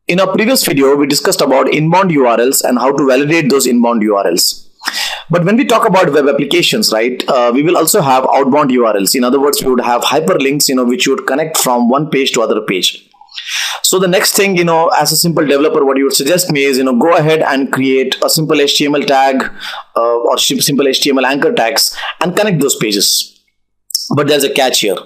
In our previous video, we discussed about inbound URLs and how to validate those inbound URLs. But when we talk about web applications, right, we will also have outbound URLs. In other words, we would have hyperlinks, which would connect from one page to other page. So the next thing, as a simple developer, what you would suggest me is, go ahead and create a simple HTML tag or simple HTML anchor tags and connect those pages. But there's a catch here.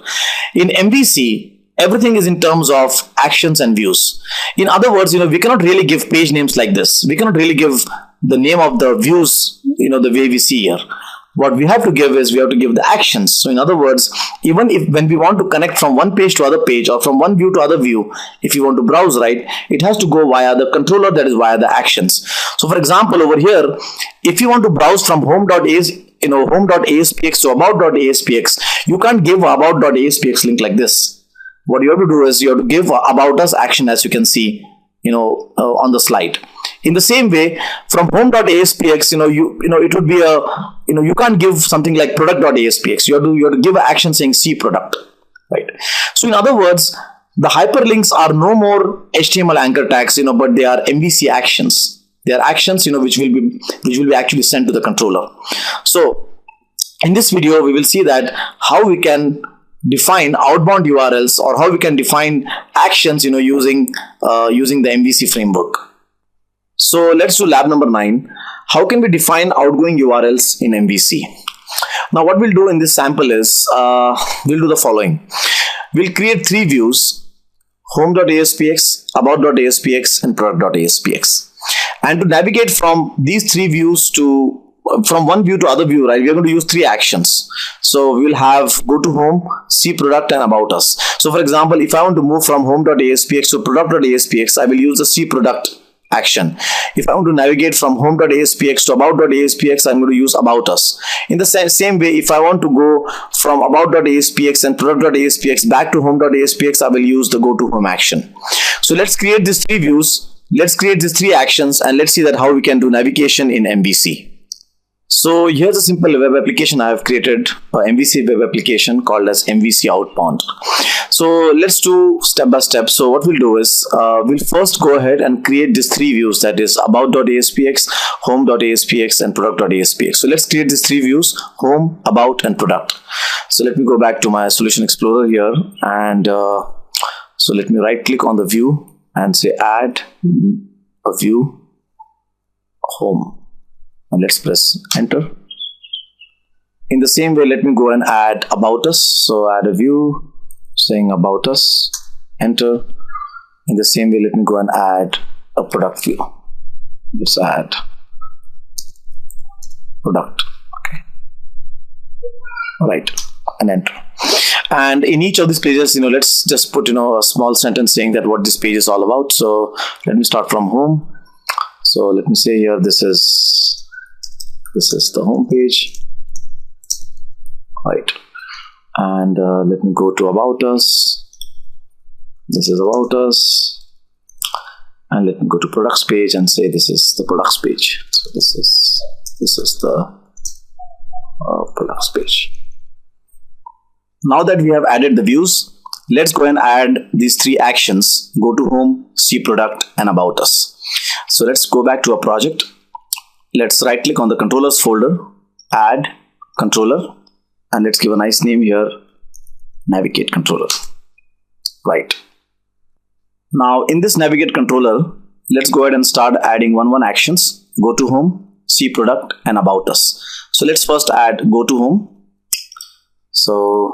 In MVC, everything is in terms of actions and views. In other words, we cannot really give page names like this. We cannot really give the name of the views, the way we see here. What we have to give is we have to give the actions. So in other words, even if when we want to connect from one page to other page or from one view to other view, if you want to browse, right, it has to go via the controller, that is via the actions. So for example, over here, if you want to browse from home.aspx to about.aspx, you can't give about.aspx link like this. What you have to do is you have to give about us action, as you can see, on the slide. In the same way, from home.aspx, it would be you can't give something like product.aspx. You have to give an action saying see product, right? So in other words, the hyperlinks are no more HTML anchor tags, but they are MVC actions. They are actions, which will be actually sent to the controller. So in this video, we will see that how we can define outbound URLs or how we can define actions, using the MVC framework. So let's do lab number 9. How can we define outgoing URLs in MVC? Now what we'll do in this sample is we'll do the following. We'll create 3 views: home.aspx, about.aspx, and product.aspx. And to navigate from these 3 views from one view to other view, right, we are going to use 3 actions. So we will have go to home, see product, and about us. So for example, if I want to move from home.aspx to product.aspx, I will use the see product action. If I want to navigate from home.aspx to about.aspx, I'm going to use about us. In the same way, if I want to go from about.aspx and product.aspx back to home.aspx, I will use the go to home action. So let's create these 3 views. Let's create these 3 actions and let's see that how we can do navigation in MVC. So here's a simple web application I have created, an MVC web application called as MVC Outbound. So let's do step by step. So what we'll do is we'll first go ahead and create these 3 views, that is about.aspx, home.aspx, and product.aspx. So let's create these 3 views: home, about, and product. So let me go back to my Solution Explorer here, and so let me right click on the view and say add a view, home. And let's press enter. In the same way, let me go and add about us. So add a view saying about us, enter. In the same way, let me go and add a product view. Just add product. Okay. All right, and enter. And in each of these pages, let's just put a small sentence saying that what this page is all about. So let me start from home. So let me say here this is the home page, right? And let me go to about us. This is about us, and let me go to products page and say this is the products page. So this is the products page. Now that we have added the views, let's go and add these 3 actions: go to home, see product, and about us. So let's go back to our project. Let's right click on the controllers folder, add controller, and let's give a nice name here, navigate controller. Right. Now in this navigate controller, let's go ahead and start adding one actions: go to home, see product, and about us. So let's first add go to home. So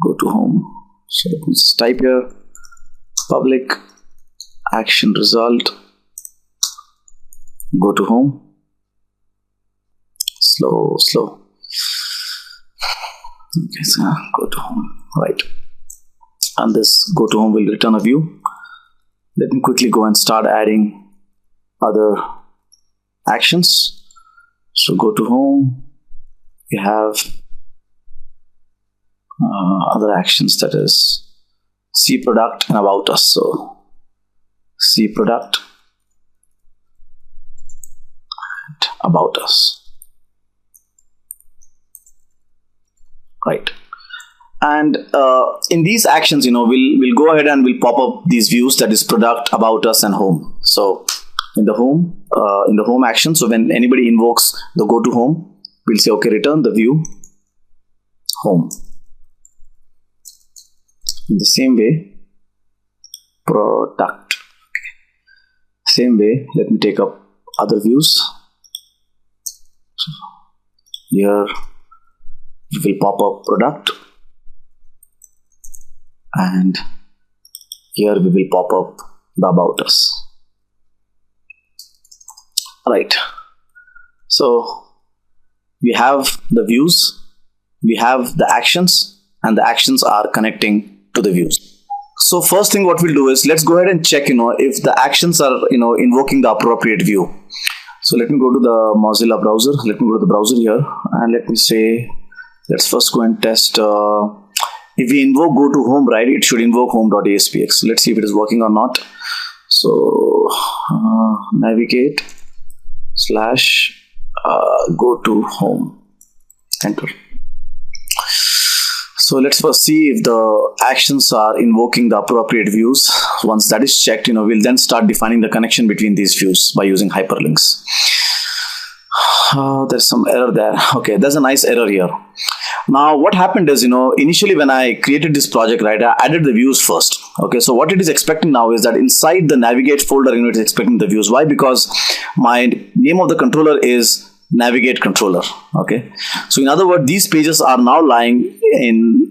go to home. So let me just type here public action result, go to home. Slow. Okay, so go to home, right? And this go to home will return a view. Let me quickly go and start adding other actions. So go to home. We have other actions, that is see product and about us. So see product and about us, right? And in these actions, we'll go ahead and we'll pop up these views, that is product, about us, and home. So in the home action, so when anybody invokes the go to home, we'll say, okay, return the view home. In the same way, product. Okay. Same way, let me take up other views. So here we will pop up product, and here we will pop up the about us. Right. So we have the views, we have the actions, and the actions are connecting to the views. So first thing what we'll do is, let's go ahead and check if the actions are invoking the appropriate view. So let me go to the Mozilla browser. Let me go to the browser here, and let me say, let's first go and test. If we invoke go to home, right, it should invoke home.aspx. So let's see if it is working or not. So navigate / go to home, enter. So let's first see if the actions are invoking the appropriate views. Once that is checked, we'll then start defining the connection between these views by using hyperlinks. There's some error there. Okay, there's a nice error here. Now what happened is, initially when I created this project, right, I added the views first. Okay, so what it is expecting now is that inside the navigate folder, it is expecting the views. Why? Because my name of the controller is navigate controller. Okay, so in other words, these pages are now lying in,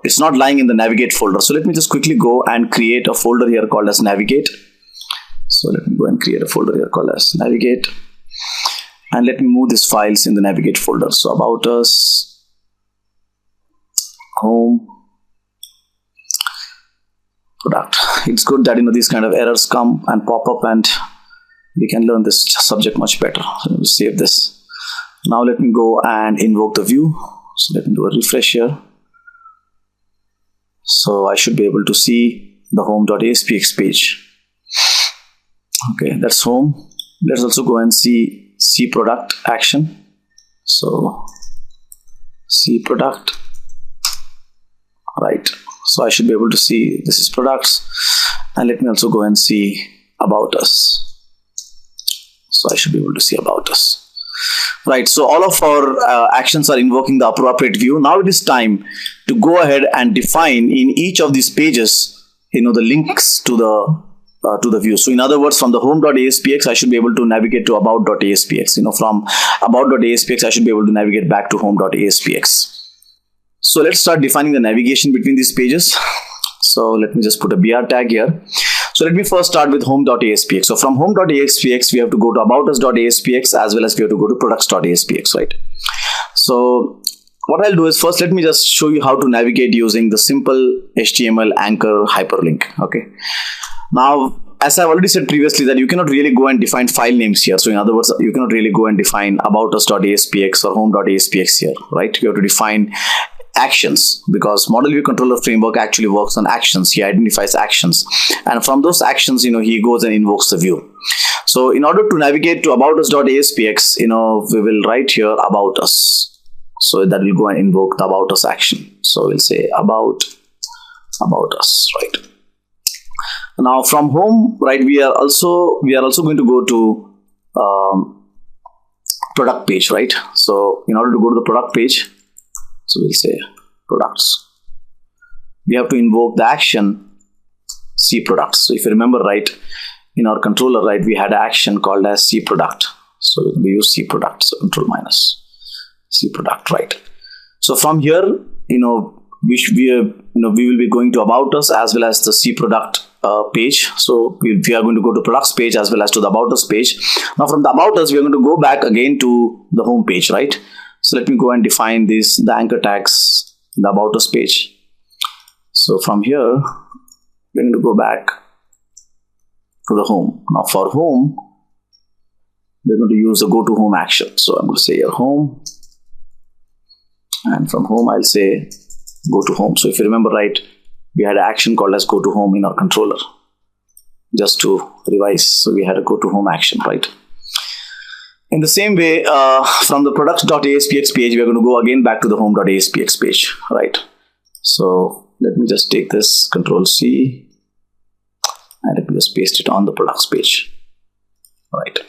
it's not lying in the navigate folder. So let me just quickly go and create a folder here called as navigate. So let me go and create a folder here called as navigate. And let me move these files in the navigate folder. So about us, home, product. It's good that these kind of errors come and pop up, and we can learn this subject much better. So let me save this. Now let me go and invoke the view. So let me do a refresh here. So I should be able to see the home.aspx page. Okay, that's home. Let's also go and see product action. So see product. Right. So I should be able to see this is products. And let me also go and see about us. So I should be able to see about us. Right. So all of our actions are invoking the appropriate view. Now it is time to go ahead and define in each of these pages, the links to the view. So in other words, from the home.aspx, I should be able to navigate to about.aspx. From about.aspx, I should be able to navigate back to home.aspx. So let's start defining the navigation between these pages. So let me just put a BR tag here. So let me first start with home.aspx. So from home.aspx, we have to go to aboutus.aspx as well as we have to go to products.aspx, right? So what I'll do is, first let me just show you how to navigate using the simple HTML anchor hyperlink. Okay. Now, as I've already said previously, that you cannot really go and define file names here. So in other words, you cannot really go and define aboutus.aspx or home.aspx here, right? You have to define actions, because Model View Controller Framework actually works on actions. He identifies actions, and from those actions, he goes and invokes the view. So in order to navigate to aboutus.aspx, we will write here about us. So that will go and invoke the about us action. So we'll say about us, right? Now from home, right, we are also going to go to product page, right? So in order to go to the product page, so we'll say products. We have to invoke the action see products. So if you remember, right, in our controller, right, we had an action called as see product. So we use see product. So control minus see product, right? So from here, we will be going to about us as well as the see product page. So we are going to go to products page as well as to the about us page. Now from the about us, we are going to go back again to the home page, right? So let me go and define the anchor tags in the about us page. So from here, we're going to go back to the home. Now for home, we're going to use the go to home action. So I'm going to say here home, and from home I'll say go to home. So if you remember, right, we had an action called as go to home in our controller. Just to revise, so we had a go to home action, right? In the same way, from the products.aspx page, we are going to go again back to the home.aspx page, right? So let me just take this Control C and let me just paste it on the products page, right?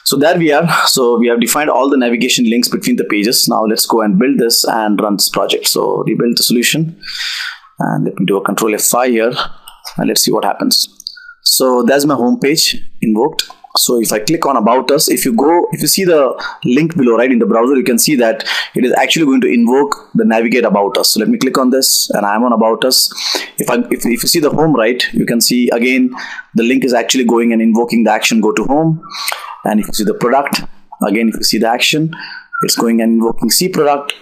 So there we are. So we have defined all the navigation links between the pages. Now let's go and build this and run this project. So rebuild the solution, and let me do a Control F5 here, and let's see what happens. So there's my home page invoked. So if I click on About Us, if you see the link below, right, in the browser, you can see that it is actually going to invoke the Navigate About Us. So let me click on this, and I'm on About Us. If you see the home, right, you can see again the link is actually going and invoking the action Go to Home. And if you see the product, again, if you see the action, it's going and invoking See Product.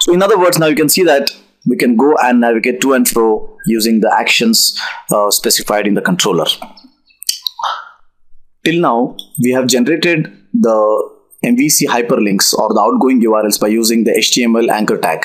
So in other words, now you can see that we can go and navigate to and fro using the actions specified in the controller. Till now, we have generated the MVC hyperlinks or the outgoing URLs by using the HTML anchor tag.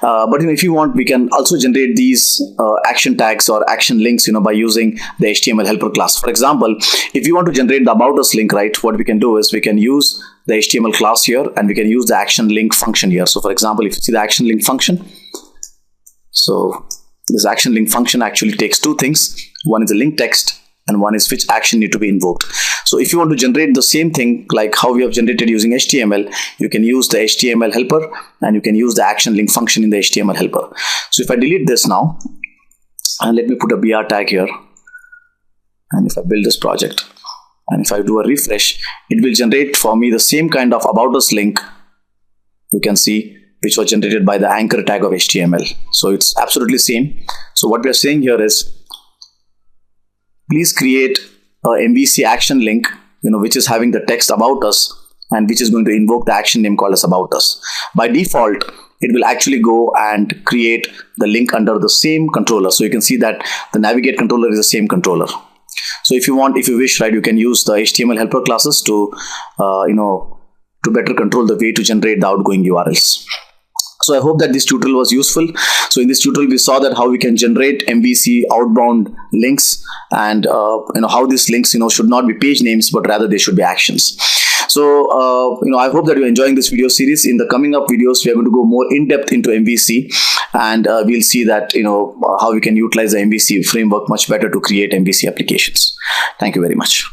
But if you want, we can also generate these action tags or action links, by using the HTML helper class. For example, if you want to generate the About Us link, right, what we can do is we can use the HTML class here, and we can use the action link function here. So for example, if you see the action link function, so this action link function actually takes two things. One is a link text, and one is which action need to be invoked. So if you want to generate the same thing like how we have generated using HTML, you can use the HTML helper, and you can use the action link function in the HTML helper. So if I delete this now, and let me put a BR tag here, and if I build this project, and if I do a refresh, it will generate for me the same kind of About Us link, you can see, which was generated by the anchor tag of HTML. So it's absolutely same. So what we are saying here is, please create a MVC action link, which is having the text About Us, and which is going to invoke the action name called as About Us. By default, it will actually go and create the link under the same controller. So you can see that the Navigate controller is the same controller. So if you wish, right, you can use the HTML helper classes to, to better control the way to generate the outgoing URLs. So I hope that this tutorial was useful. So in this tutorial, we saw that how we can generate MVC outbound links, and how these links should not be page names, but rather they should be actions. So I hope that you're enjoying this video series. In the coming up videos, we are going to go more in depth into MVC, and we'll see that how we can utilize the MVC framework much better to create MVC applications. Thank you very much.